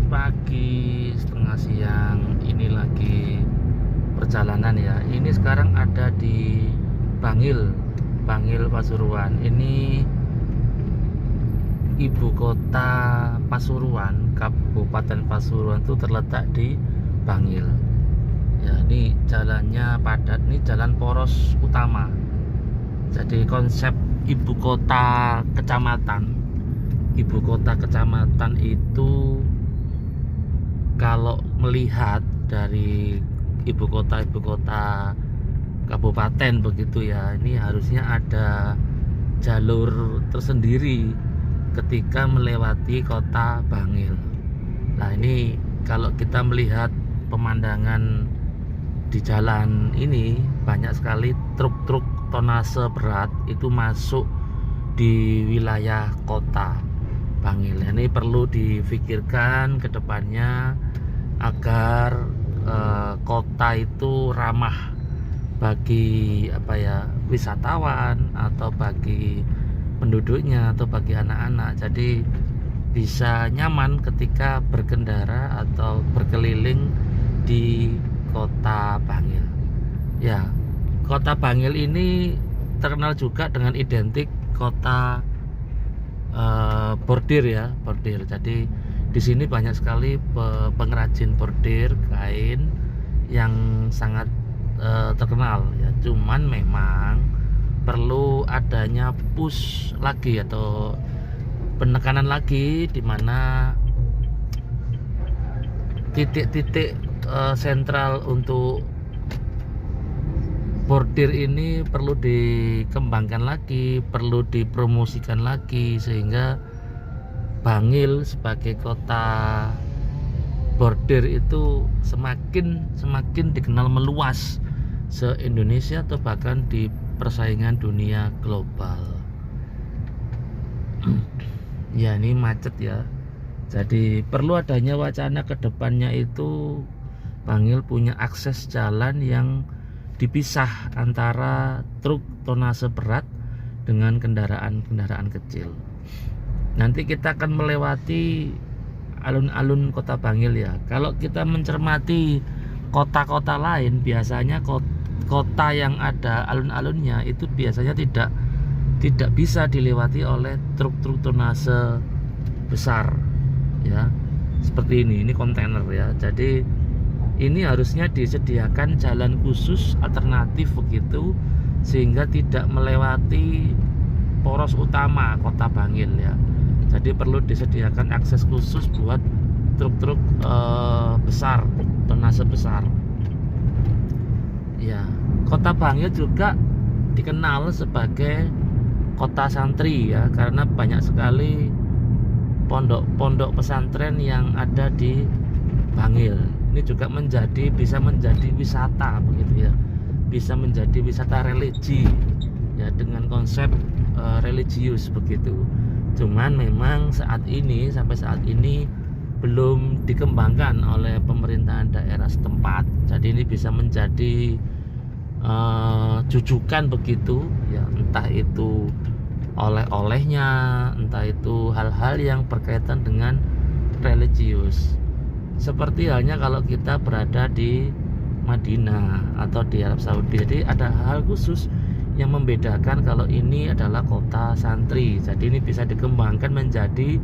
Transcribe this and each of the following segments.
pagi, setengah siang. Ini lagi perjalanan ya. Ini sekarang ada di Bangil, Pasuruan. Ini ibu kota Pasuruan, Kabupaten Pasuruan itu terletak di Bangil. Ya, ini jalannya padat, ini jalan poros utama. Jadi konsep ibu kota kecamatan itu kalau melihat dari ibu kota kabupaten begitu ya, ini harusnya ada jalur tersendiri ketika melewati kota Bangil. Nah, ini kalau kita melihat pemandangan di jalan ini, banyak sekali truk-truk tonase berat itu masuk di wilayah kota Bangil. Ini perlu difikirkan ke depannya agar kota itu ramah bagi wisatawan atau bagi penduduknya atau bagi anak-anak. Jadi bisa nyaman ketika berkendara atau berkeliling di kota Bangil. Ya, kota Bangil ini terkenal juga dengan identik kota bordir ya, bordir. Jadi di sini banyak sekali pengrajin bordir kain yang sangat terkenal ya. Cuman memang perlu adanya push lagi atau penekanan lagi, di mana titik-titik sentral untuk bordir ini perlu dikembangkan lagi, perlu dipromosikan lagi, sehingga Bangil sebagai kota bordir itu semakin dikenal meluas se-Indonesia atau bahkan di persaingan dunia global. Ya, ini macet ya. Jadi perlu adanya wacana ke depannya itu Bangil punya akses jalan yang dipisah antara truk tonase berat dengan kendaraan kecil. Nanti kita akan melewati alun-alun kota Bangil ya. Kalau kita mencermati kota-kota lain, biasanya kota yang ada alun-alunnya itu biasanya tidak bisa dilewati oleh truk-truk tonase besar ya. Seperti ini kontainer ya. Jadi ini harusnya disediakan jalan khusus alternatif begitu, sehingga tidak melewati poros utama kota Bangil ya. Jadi perlu disediakan akses khusus buat truk-truk besar, tonase besar. Ya, kota Bangil juga dikenal sebagai kota santri ya, karena banyak sekali pondok pesantren yang ada di Bangil. Ini juga bisa menjadi wisata begitu ya, bisa menjadi wisata religi ya, dengan konsep religius begitu. Cuman memang sampai saat ini belum dikembangkan oleh pemerintahan daerah setempat. Jadi ini bisa menjadi jujukan begitu ya, entah itu oleh-olehnya, entah itu hal-hal yang berkaitan dengan religius. Seperti halnya kalau kita berada di Madinah atau di Arab Saudi. Jadi ada hal khusus yang membedakan kalau ini adalah kota santri. Jadi ini bisa dikembangkan menjadi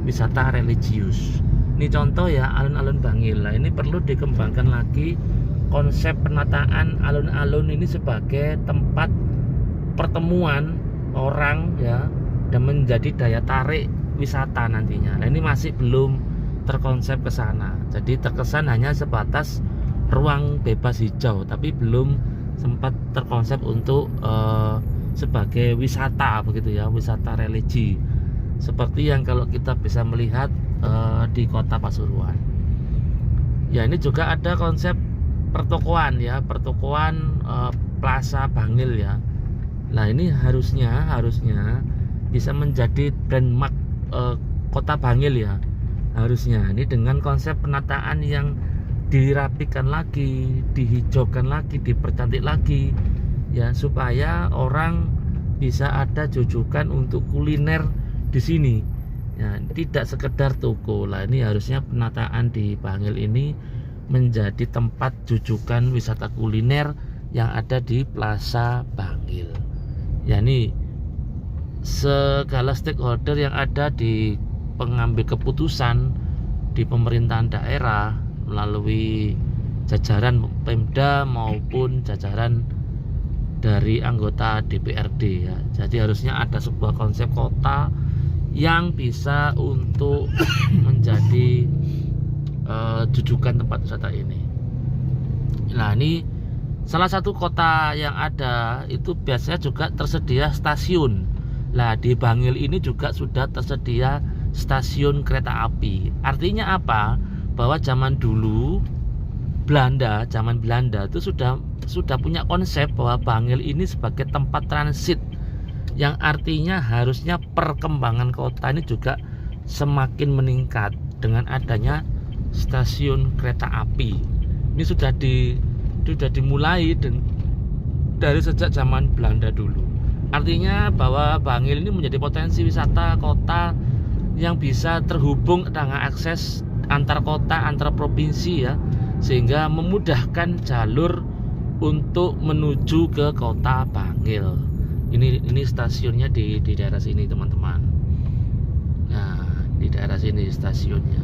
wisata religius. Ini contoh ya, alun-alun Bangil. Nah, ini perlu dikembangkan lagi konsep penataan alun-alun ini sebagai tempat pertemuan orang ya, dan menjadi daya tarik wisata nantinya. Nah, ini masih belum terkonsep ke sana. Jadi terkesan hanya sebatas ruang bebas hijau, tapi belum sempat terkonsep untuk sebagai wisata begitu ya, wisata religi, seperti yang kalau kita bisa melihat di kota Pasuruan. Ya, ini juga ada konsep pertokoan ya, pertokoan Plaza Bangil ya. Nah, ini harusnya bisa menjadi landmark kota Bangil ya. Harusnya ini dengan konsep penataan yang dirapikan lagi, dihijaukan lagi, dipercantik lagi ya, supaya orang bisa ada jujukan untuk kuliner di sini Ya, tidak sekedar toko lah, ini harusnya penataan di Bangil ini menjadi tempat jujukan wisata kuliner yang ada di Plaza Bangil. Ya, ini segala stakeholder yang ada di pengambil keputusan di pemerintahan daerah melalui jajaran Pemda maupun jajaran dari anggota DPRD ya. Jadi harusnya ada sebuah konsep kota yang bisa untuk menjadi jujukan tempat wisata ini. Nah, ini salah satu kota yang ada itu biasanya juga tersedia stasiun. Nah, di Bangil ini juga sudah tersedia stasiun kereta api. Artinya apa? Bahwa zaman dulu zaman Belanda itu sudah punya konsep bahwa Bangil ini sebagai tempat transit, yang artinya harusnya perkembangan kota ini juga semakin meningkat dengan adanya stasiun kereta api. Ini sudah dimulai dari sejak zaman Belanda dulu. Artinya bahwa Bangil ini menjadi potensi wisata kota yang bisa terhubung dengan akses antar kota, antar provinsi ya, sehingga memudahkan jalur untuk menuju ke kota Bangil. Ini stasiunnya di daerah sini teman-teman. Nah, di daerah sini stasiunnya.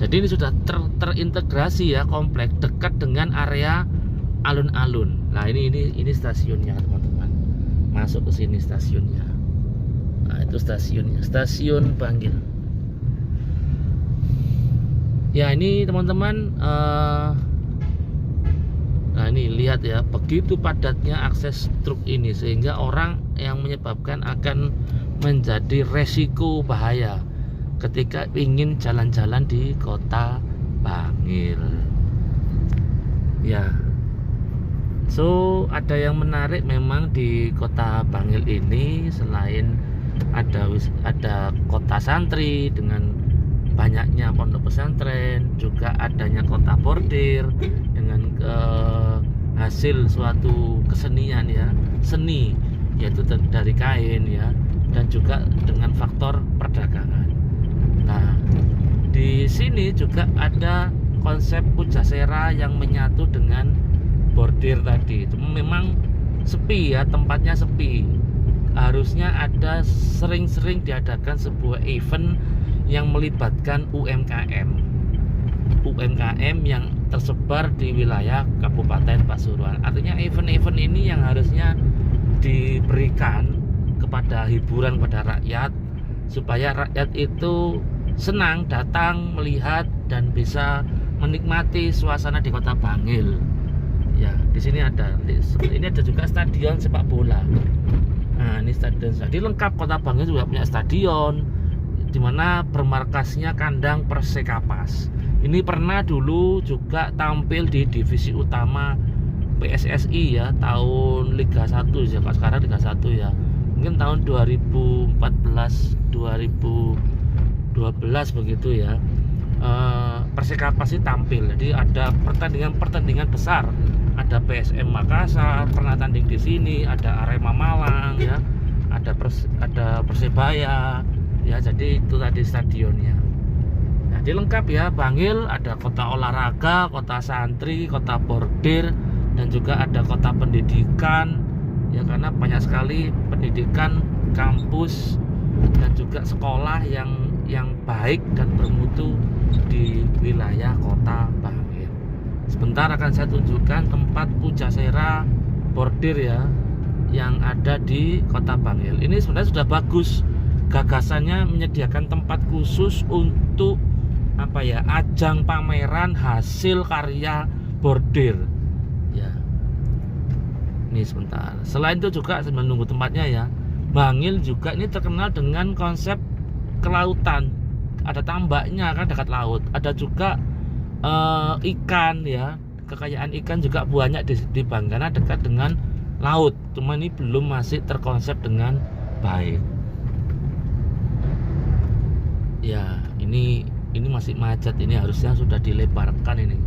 Jadi ini sudah terintegrasi ya, kompleks, dekat dengan area alun-alun. Nah, ini stasiunnya teman-teman. Masuk ke sini stasiunnya. Nah, itu stasiunnya, stasiun Bangil. Ya, ini teman-teman. Nah, ini lihat ya, begitu padatnya akses truk ini sehingga orang yang menyebabkan akan menjadi resiko bahaya ketika ingin jalan-jalan di kota Bangil. Ya. So, ada yang menarik memang di kota Bangil ini, selain ada kota santri dengan banyaknya pondok pesantren, juga adanya kota bordir dengan hasil suatu kesenian ya, seni yaitu dari kain ya, dan juga dengan faktor perdagangan. Nah, di sini juga ada konsep pujasera yang menyatu dengan bordir tadi. Cuma memang sepi ya, tempatnya sepi. Harusnya ada sering-sering diadakan sebuah event yang melibatkan UMKM yang tersebar di wilayah Kabupaten Pasuruan. Artinya event-event ini yang harusnya diberikan kepada hiburan kepada rakyat, supaya rakyat itu senang datang melihat dan bisa menikmati suasana di kota Bangil. Ya, di sini ada juga stadion sepak bola. Nah, ini stadion. Jadi lengkap, kota Bangil juga punya stadion di mana bermarkasnya kandang Persekapas. Ini pernah dulu juga tampil di divisi utama PSSI ya, tahun Liga 1 ya, sekarang Liga 1 ya. Mungkin tahun 2014 2012 begitu ya. Persekapas ini tampil. Jadi ada pertandingan besar. Ada PSM Makassar pernah tanding di sini, ada Arema Malang ya, ada Persebaya. Ya, jadi itu tadi stadionnya. Jadi lengkap ya, Bangil ada kota olahraga, kota santri, kota bordir, dan juga ada kota pendidikan. Ya, karena banyak sekali pendidikan, kampus, dan juga sekolah yang baik dan bermutu di wilayah kota Bangil. Sebentar akan saya tunjukkan tempat pujasera bordir ya yang ada di kota Bangil. Ini sebenarnya sudah bagus. Gagasannya menyediakan tempat khusus untuk ajang pameran hasil karya bordir ya. Ini sebentar. Selain itu juga sambil menunggu tempatnya ya, Bangil juga ini terkenal dengan konsep kelautan. Ada tambaknya kan dekat laut. Ada juga ikan ya, kekayaan ikan juga banyak di Bangil karena dekat dengan laut. Cuma ini belum masih terkonsep dengan baik. Ya, ini masih macet. Ini harusnya sudah dilebarkan ini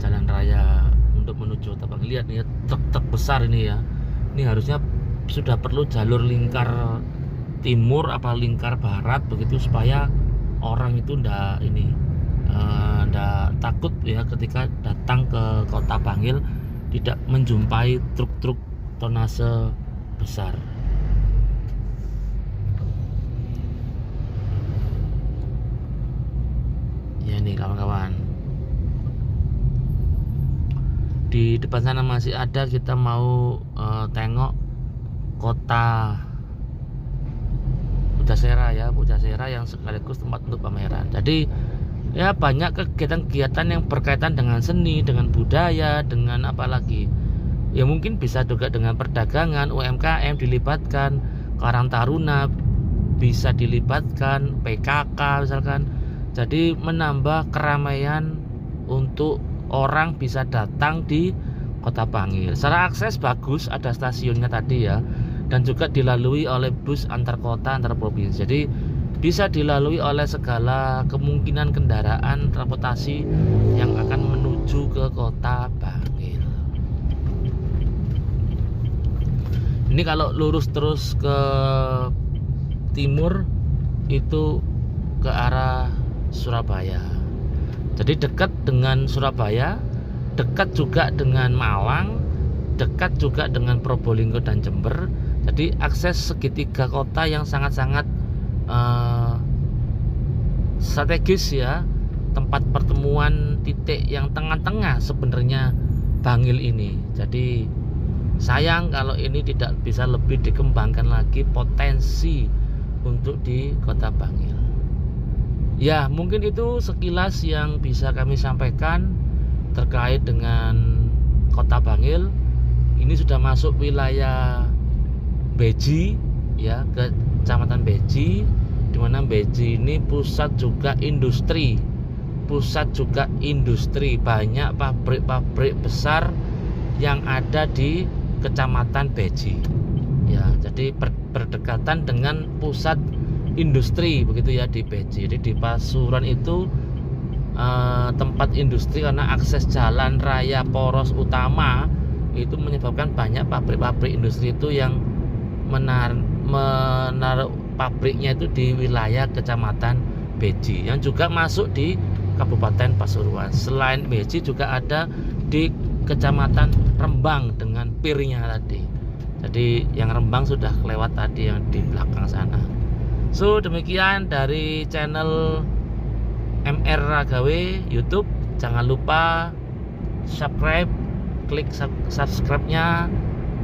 jalan raya untuk menuju kota Bangil. Lihat nih ya, truk besar ini ya. Ini harusnya sudah perlu jalur lingkar timur apa lingkar barat begitu, supaya orang itu ndak takut ya ketika datang ke Kota Bangil, tidak menjumpai truk-truk tonase besar. Ya nih kawan-kawan, di depan sana masih ada, kita mau tengok kota Pujasera ya, Pujasera yang sekaligus tempat untuk pameran. Jadi ya banyak kegiatan-kegiatan yang berkaitan dengan seni, dengan budaya, dengan apa lagi ya, mungkin bisa juga dengan perdagangan, UMKM dilibatkan, Karang Taruna bisa dilibatkan, PKK misalkan. Jadi menambah keramaian untuk orang bisa datang di Kota Bangil. Secara akses bagus, ada stasiunnya tadi ya, dan juga dilalui oleh bus antar kota, antar provinsi. Jadi bisa dilalui oleh segala kemungkinan kendaraan transportasi yang akan menuju ke Kota Bangil. Ini kalau lurus terus ke timur itu ke arah Surabaya. Jadi dekat dengan Surabaya, dekat juga dengan Malang, dekat juga dengan Probolinggo dan Jember. Jadi akses segitiga kota yang sangat-sangat strategis ya, tempat pertemuan titik yang tengah-tengah sebenarnya Bangil ini. Jadi sayang kalau ini tidak bisa lebih dikembangkan lagi potensi untuk di Kota Bangil. Ya mungkin itu sekilas yang bisa kami sampaikan terkait dengan Kota Bangil. Ini sudah masuk wilayah Beji ya, ke Kecamatan Beji, di mana Beji ini pusat juga industri, banyak pabrik-pabrik besar yang ada di Kecamatan Beji ya. Jadi berdekatan dengan pusat industri begitu ya di Beji. Jadi di Pasuruan itu tempat industri, karena akses jalan raya poros utama itu menyebabkan banyak pabrik-pabrik industri itu yang menaruh pabriknya itu di wilayah Kecamatan Beji, yang juga masuk di Kabupaten Pasuruan. Selain Beji juga ada di Kecamatan Rembang dengan pirnya tadi. Jadi yang Rembang sudah kelewat tadi, yang di belakang sana. So demikian dari channel MR Ragawe YouTube. Jangan lupa subscribe, klik subscribe-nya,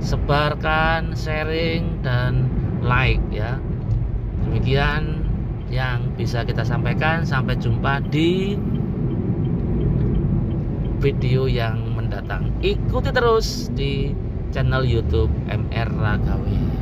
sebarkan, sharing, dan like ya. Demikian yang bisa kita sampaikan. Sampai jumpa di video yang mendatang. Ikuti terus di channel YouTube MR Ragawe.